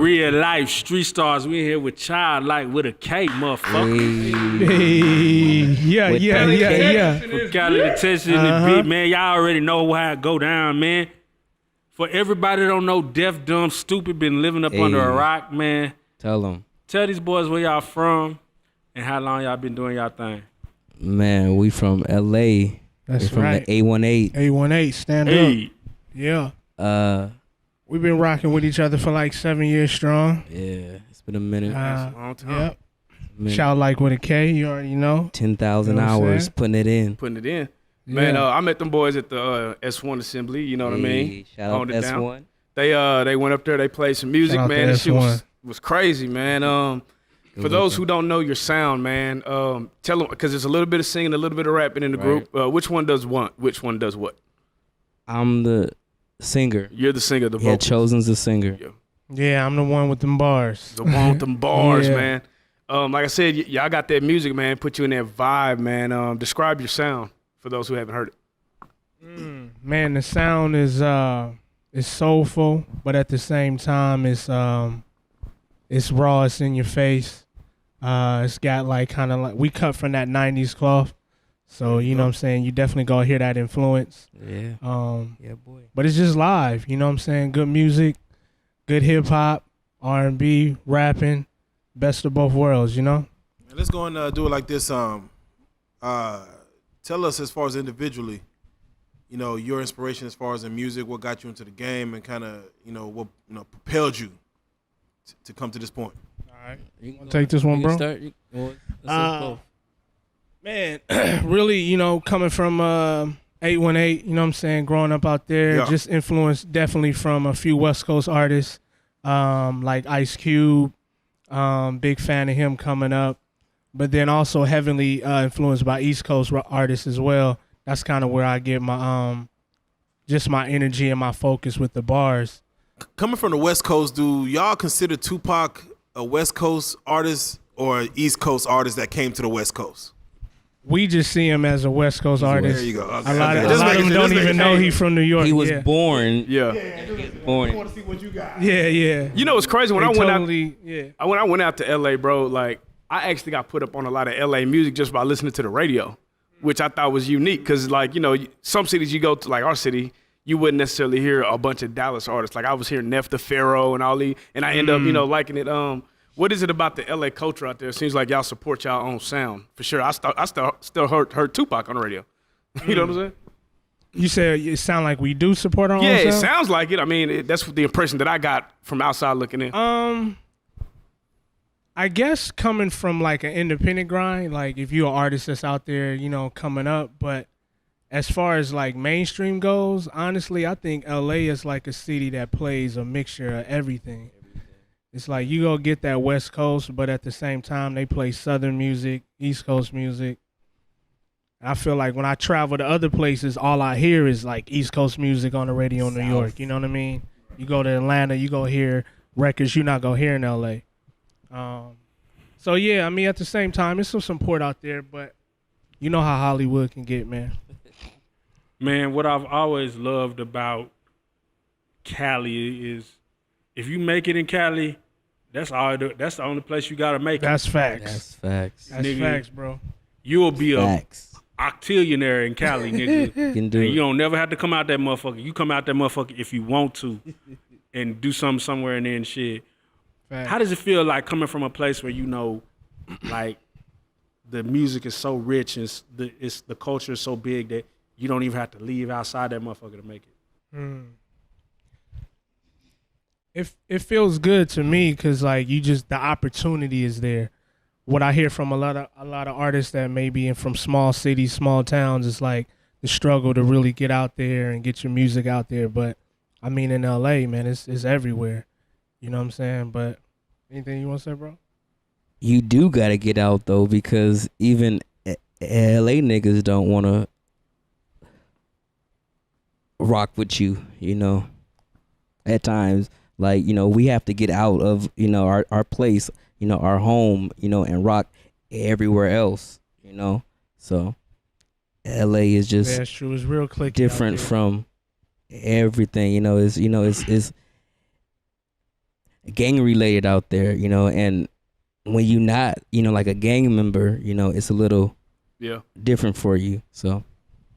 Real Life Street Stars. We here with khildLike with a K, motherfucker. Hey, yeah. From Cali to Texas in the beat, man. Y'all already know how it go down, man. For everybody that don't know, deaf, dumb, stupid, been living up under a rock, man. Tell them. Tell these boys where y'all from and how long y'all been doing y'all thing. Man, we from L.A. That's We're from right. the 818. 818, stand up. Yeah. We've been rocking with each other for like 7 years strong. Yeah, it's been a minute. That's a long time. Yep. khildLike with a K, you already know. 10,000 You know what I'm hours saying? putting it in. Putting it in. Man, I met them boys at the S1 Assembly, you know what I mean? Shout out Owned to it down. S1. They went up there, they played some music, Shout out man. to That shit S1. was crazy, man. For those who don't know your sound, man, tell them, because there's a little bit of singing, a little bit of rapping in the group. Which one does what? Which one does what? I'm the singer. You're the singer, the Yeah, vocals. Chosen's the singer. Yeah, I'm the one with them bars. The one with them bars, Yeah. man. Like I said, y'all got that music, man. Put you in that vibe, man. Describe your sound for those who haven't heard it. Man, the sound is soulful, but at the same time, it's raw. It's in your face. It's got like kind of like we cut from that '90s cloth, so you know what I'm saying. You definitely gonna hear that influence. Yeah. Yeah, boy. But it's just live. You know what I'm saying. Good music, good hip hop, R&B, rapping, best of both worlds. You know. Let's go and do it like this. Tell us as far as individually, you know, your inspiration as far as in music, what got you into the game, and kind of, you know, what propelled you to come to this point. All right, you wanna take this one, bro. Man, really, you know, coming from 818, you know what I'm saying, growing up out there, just influenced definitely from a few West Coast artists, like Ice Cube, big fan of him coming up, but then also heavily influenced by East Coast artists as well. That's kind of where I get my just my energy and my focus with the bars. Coming from the West Coast, do y'all consider Tupac a West Coast artist or an East Coast artist that came to the West Coast? We just see him as a West Coast artist. There you go. Okay. A lot of them don't even know he's from New York. He was born. I Born. want to see what you got. Yeah. You know what's crazy? When I went out, when I went out to LA, bro, like I actually got put up on a lot of LA music just by listening to the radio, which I thought was unique. Cause like, you know, some cities you go to, like our city, you wouldn't necessarily hear a bunch of Dallas artists. Like I was hearing Neff the Pharaoh and all these, and I end up, you know, liking it. What is it about the LA culture out there? It seems like y'all support y'all own sound for sure. I still heard Tupac on the radio. You know what I'm saying? you said it sound like we do support our own Yeah, it sound? sounds like it. I mean, that's the impression that I got from outside looking in. I guess coming from like an independent grind, like if you're an artist that's out there, you know, coming up, but as far as like mainstream goes, honestly, I think LA is like a city that plays a mixture of everything. It's like you go get that West Coast, but at the same time, they play Southern music, East Coast music. I feel like when I travel to other places, all I hear is like East Coast music on the radio in New York. You know what I mean? You go to Atlanta, you go hear records you're not going to hear in LA. So, yeah, I mean, at the same time, it's some support out there, but you know how Hollywood can get, man. Man, what I've always loved about Cali is if you make it in Cali, that's the only place you gotta make it. That's facts. That's facts. That's Nigga, facts, bro. You'll be Facts. a octillionaire in Cali, nigga. Can do And it. you don't never have to come out that motherfucker. You come out that motherfucker if you want to and do something somewhere and then shit. Facts. How does it feel like coming from a place where you know, like, the music is so rich and the culture is so big that you don't even have to leave outside that motherfucker to make it? It feels good to me because like the opportunity is there. What I hear from a lot of artists that maybe from small cities, small towns, is like the struggle to really get out there and get your music out there. But I mean, in LA, man, it's everywhere. You know what I'm saying? But anything you want to say, bro? You do got to get out, though, because even LA niggas don't want to rock with you, you know, at times. Like, you know, we have to get out of, you know, our place, you know, our home, you know, and rock everywhere else, you know. So LA is just that's true. It's real clicky different from everything, you know. It's gang related out there, you know, and when you not, you know, like a gang member, you know, it's a little Yeah. different for you. So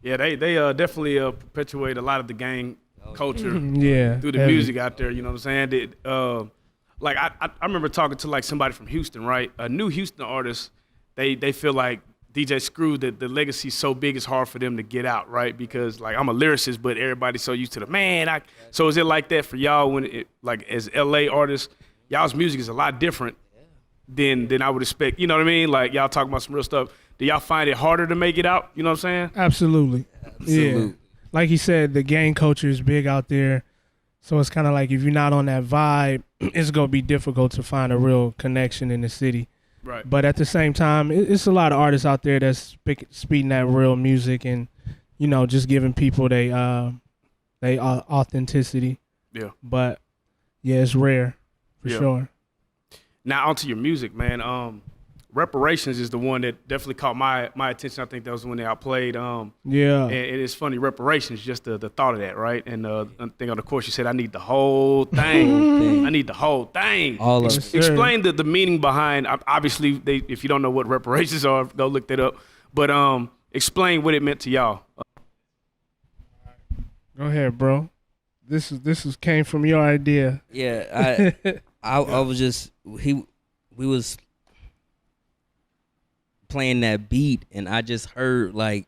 Yeah, they definitely perpetuate a lot of the gang culture Yeah. through the heavy. music out there. You know what I'm saying? Like I remember talking to like somebody from Houston, right? A new Houston artist. They feel like DJ Screw, that the legacy's so big it's hard for them to get out, right? Because like I'm a lyricist, but everybody's so used to the man. So is it like that for y'all when it, like as LA artists, y'all's music is a lot different than I would expect. You know what I mean? Like y'all talking about some real stuff. Do y'all find it harder to make it out? You know what I'm saying? Absolutely. Yeah. Like he said, the gang culture is big out there. So it's kind of like if you're not on that vibe, it's going to be difficult to find a real connection in the city. Right. But at the same time, it's a lot of artists out there that's speaking that real music and, you know, just giving people they authenticity. Yeah. But, yeah, it's rare for sure. Now onto your music, man. Reparations is the one that definitely caught my attention. I think that was the one that I played. Yeah. And it is funny, reparations, just the thought of that, right? And I think on the course you said, I need the whole thing. I need the whole thing. all of Yes, sir. Explain the meaning behind, obviously, if you don't know what reparations are, go look that up. But explain what it meant to y'all. Go ahead, bro. This came from your idea. yeah, I was just we was playing that beat and I just heard like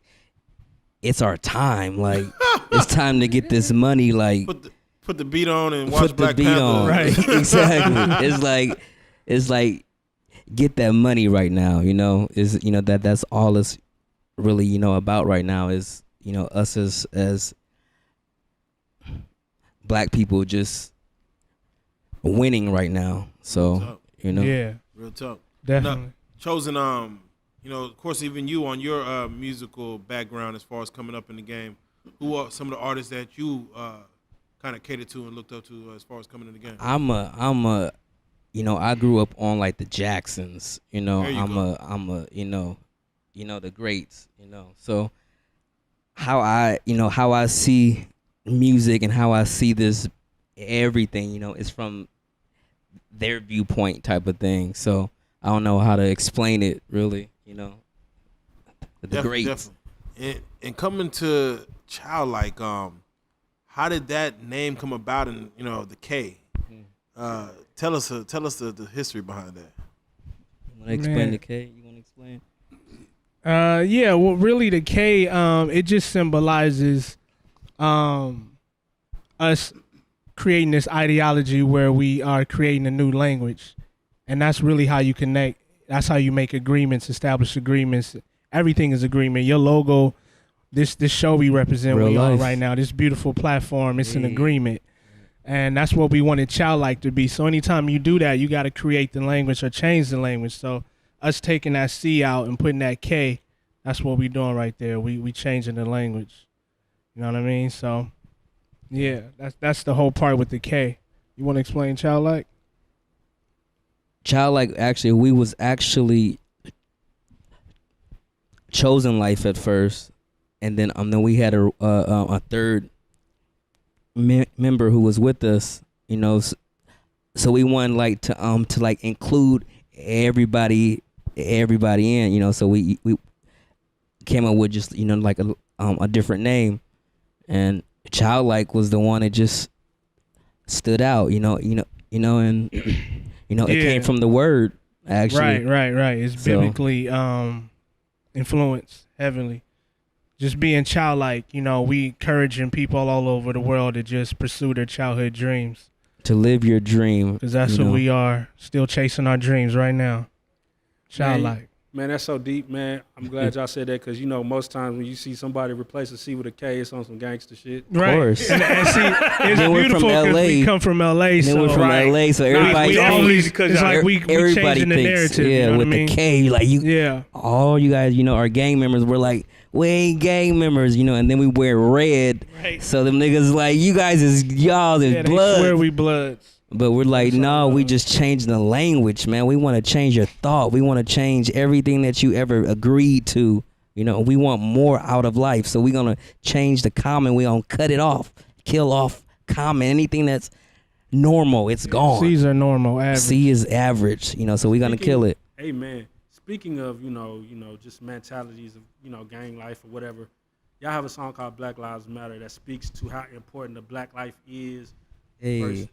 it's our time, like it's time to get this money, like Put the beat on and watch put the Black beat Panther. on. Right. Exactly. It's like get that money right now, you know. Is you know that's all it's really, you know, about right now is, you know, us as black people just winning right now. So, you know. Yeah, Real talk. definitely. Chosen, you know, of course, even you on your musical background as far as coming up in the game, who are some of the artists that you kind of catered to and looked up to as far as coming in the game? I'm a you know, I grew up on like the Jacksons, you know. There you I'm a you know the greats, you know. So how I see music and how I see this everything, you know, is from their viewpoint type of thing. So I don't know how to explain it really, you know. The greats. Definitely. And coming to Childlike, how did that name come about? And you know, the K. Tell us the history behind that. You want to explain Man. the K? You want to explain? Yeah, well, really, the K, it just symbolizes us creating this ideology where we are creating a new language, and that's really how you connect. That's how you make agreements, establish agreements. Everything is agreement. Your logo, this show we represent, Real we on life. right now, this beautiful platform, it's an agreement. And that's what we wanted Childlike to be. So anytime you do that, you got to create the language or change the language. So us taking that C out and putting that K, that's what we doing right there. We changing the language. You know what I mean? So yeah, that's the whole part with the K. You want to explain Childlike? Childlike, actually, we was actually Chosen Life at first, and then we had a third member who was with us, you know. So we wanted like to like include everybody in, you know. So we came up with just, you know, like a different name, and Childlike was the one that just stood out, and it came from the word, actually. Right. It's So- biblically influenced heavily. Just being childlike, you know, we encouraging people all over the world to just pursue their childhood dreams. To live your dream, Because that's you what know. we are, still chasing our dreams right now. Childlike. Man, that's so deep, man. I'm glad y'all said that because, you know, most times when you see somebody replace a C with a K, it's on some gangster shit. Right. course. And see, it's Then we're from beautiful because we LA. come from LA. And then So we're from right. LA, so we everybody always, thinks, it's like we everybody changing the thinks, narrative. yeah, you know with what I mean? the K, like you, Yeah. all you guys, you know, are gang members. We're like, we ain't gang members, you know, and then we wear red. Right. So them niggas like, you guys is y'all is Yeah, they blood. swear we bloods. But we're like, That's all no, we love. just changed the language, man. We want to change your thought. We want to change everything that you ever agreed to. You know, we want more out of life. So we're going to change the common. We're going to cut it off, kill off common. Anything that's normal. It's gone. C's are normal, average. C is average. You know, so we're gonna kill it. Hey man, speaking of just mentalities of gang life or whatever, y'all have a song called Black Lives Matter that speaks to how important the black life is. Hey.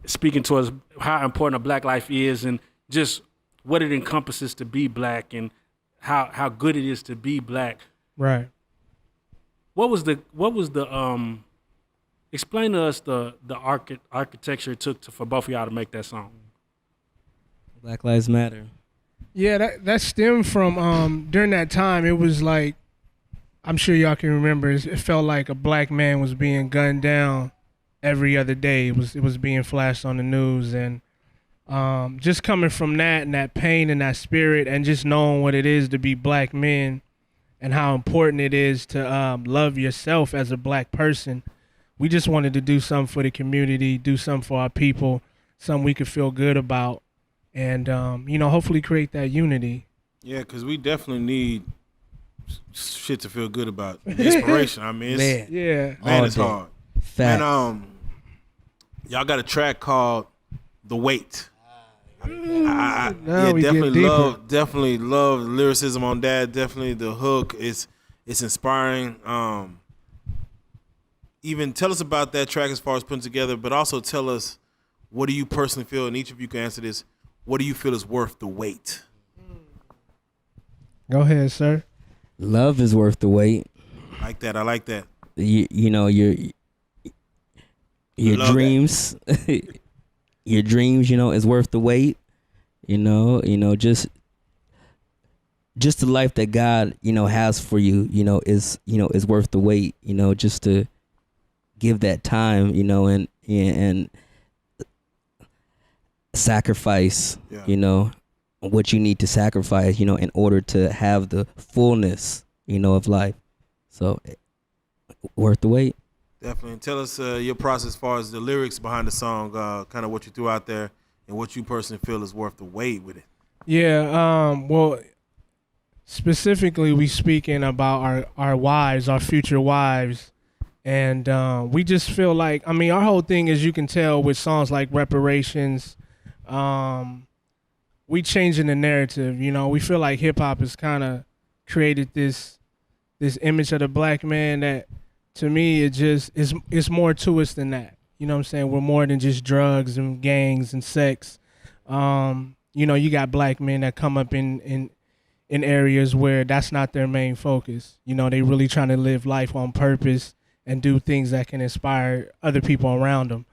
Speaking to us how important a black life is and just what it encompasses to be black and how good it is to be black. Right. What was the explain to us the architecture it took for both of y'all to make that song? Black Lives Matter. Yeah, that stemmed from during that time. It was like, I'm sure y'all can remember. It felt like a black man was being gunned down every other day. It was being flashed on the news, and just coming from that and that pain and that spirit, and just knowing what it is to be black men, and how important it is to love yourself as a black person. We just wanted to do something for the community, do something for our people, something we could feel good about, and hopefully create that unity. Yeah, because we definitely need shit to feel good about. Inspiration. I mean, it's, Yeah. it's hard. Facts. And y'all got a track called "The Weight." I we get deeper. definitely love the lyricism on that. Definitely the hook is inspiring. Even tell us about that track as far as putting together, but also tell us, what do you personally feel, and each of you can answer this, what do you feel is worth the wait? Go ahead, sir. Love is worth the wait. I like that. You know, your Love dreams your dreams, is worth the wait. Just the life that God, has for you, is worth the wait, just to give that time, and sacrifice, what you need to sacrifice, in order to have the fullness, of life. So worth the wait. Definitely. And tell us your process as far as the lyrics behind the song, kind of what you threw out there and what you personally feel is worth the wait with it. Yeah, well, specifically we speaking about our wives, our future wives, and we just feel like, our whole thing, as you can tell with songs like Reparations, we changing the narrative. We feel like hip hop has kind of created this image of the black man that, to me, it just it's more to us than that. You know what I'm saying? We're more than just drugs and gangs and sex. You got black men that come up in areas where that's not their main focus. They really trying to live life on purpose and do things that can inspire other people around them.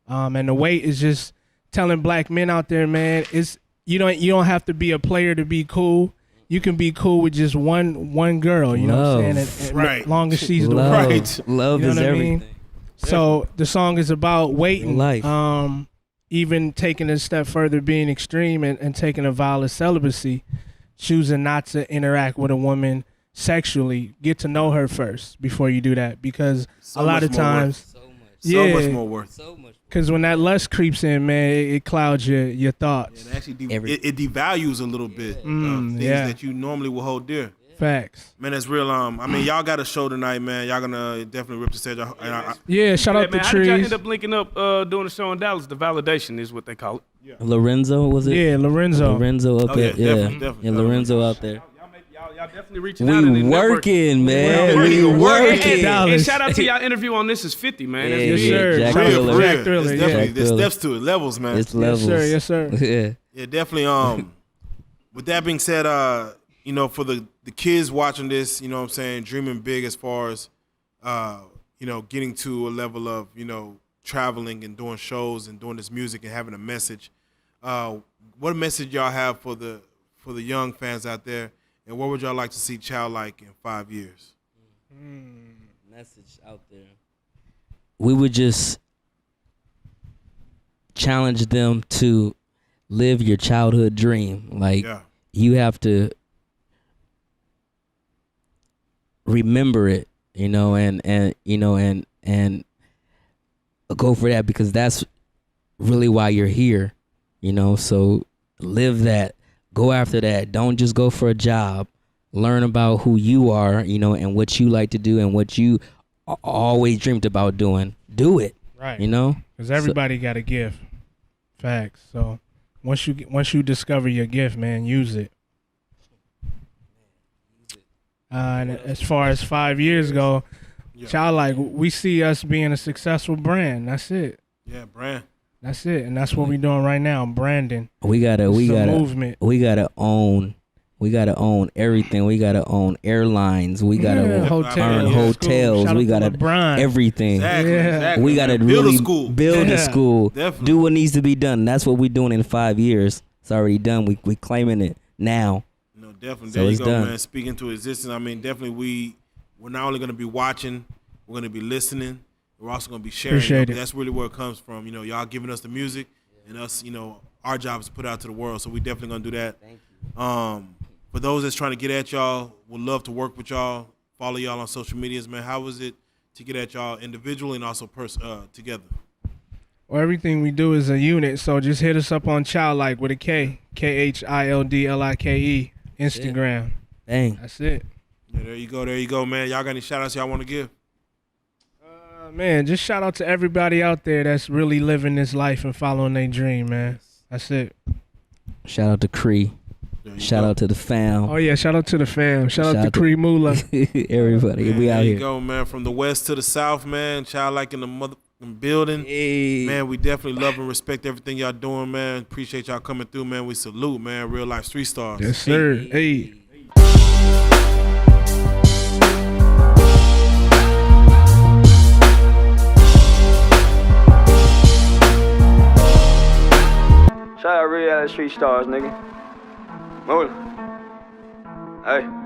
And the weight is just telling black men out there, man, you don't have to be a player to be cool. You can be cool with just one girl, you know what I'm saying? And right. As long as she's Love. the right. Love is everything. So the song is about waiting. Life. Even taking a step further, being extreme and taking a vow of celibacy, choosing not to interact with a woman sexually. Get to know her first before you do that, because So a lot much of more times, So much more worth. So much. because when that lust creeps in, man, it clouds your thoughts. It actually it devalues a little bit things that you normally will hold dear. Facts. Man, that's real. Y'all got a show tonight, man. Y'all gonna definitely rip the stage. Yeah, shout out to man, how did y'all Trees. end up linking up doing a show in Dallas? The Validation is what they call it. Lorenzo, was it? Yeah, Lorenzo. Lorenzo up there. Yeah, definitely. Yeah, Lorenzo out there. Y'all definitely reaching out. We working, man. We We working. And shout out to y'all interview on This Is 50, man. That's Yeah, big. Yes, sir. Jack Shout out to Thriller. Jack Thriller, It's yeah. definitely there's Thriller. steps to it, levels, man. It's levels. Yes, sir. Yeah. Yeah, definitely. With that being said, for the kids watching this, you know what I'm saying, dreaming big as far as, getting to a level of, traveling and doing shows and doing this music and having a message. What message y'all have for the young fans out there, and what would y'all like to see khildLike in 5 years? Message out there. We would just challenge them to live your childhood dream. Like, you have to remember it, and go for that, because that's really why you're here, so live that, go after that. Don't just go for a job. Learn about who you are, and what you like to do and what you always dreamed about doing. Do it. Right. Because everybody got a gift. Facts. So once you discover your gift, man, use it. And as far as 5 years ago, ChildLike, we see us being a successful brand. That's it. Yeah, brand. That's it, and that's what we're doing right now. Branding. We gotta movement. We gotta own everything. We gotta own airlines. We gotta earn hotels. We gotta everything. Exactly. We gotta build really a school. build a school. Definitely. Do what needs to be done. That's what we're doing in 5 years. It's already done. We claiming it now. No, definitely. So There you it's go, done. man. Speaking to existence. I mean, definitely we're not only gonna be watching, we're gonna be listening. We're also gonna be sharing. Appreciate it. That's really where it comes from. Y'all giving us the music, and us, our job is to put it out to the world. So we definitely gonna do that. Thank you. For those that's trying to get at y'all, would love to work with y'all. Follow y'all on social medias, man. How was it to get at y'all individually and also together? Well, everything we do is a unit, so just hit us up on ChildLike with a K, KHILDLIKE, Instagram. Dang. That's it. Yeah, there you go, man. Y'all got any shout outs y'all want to give? Man, just shout out to everybody out there that's really living this life and following their dream, man. That's it. Shout out to Cree. Shout out to the fam. Oh yeah, shout out to the fam. Shout out to Cree Moolah. Everybody, Man, we out there here. you go, man. From the west to the south, man. ChildLike in the building. Hey. Man, we definitely love and respect everything y'all doing, man. Appreciate y'all coming through, man. We salute, man. Real life 3 stars. Yes, sir. Hey. Shout out RealLyfe 3 stars, nigga. Move. Hey.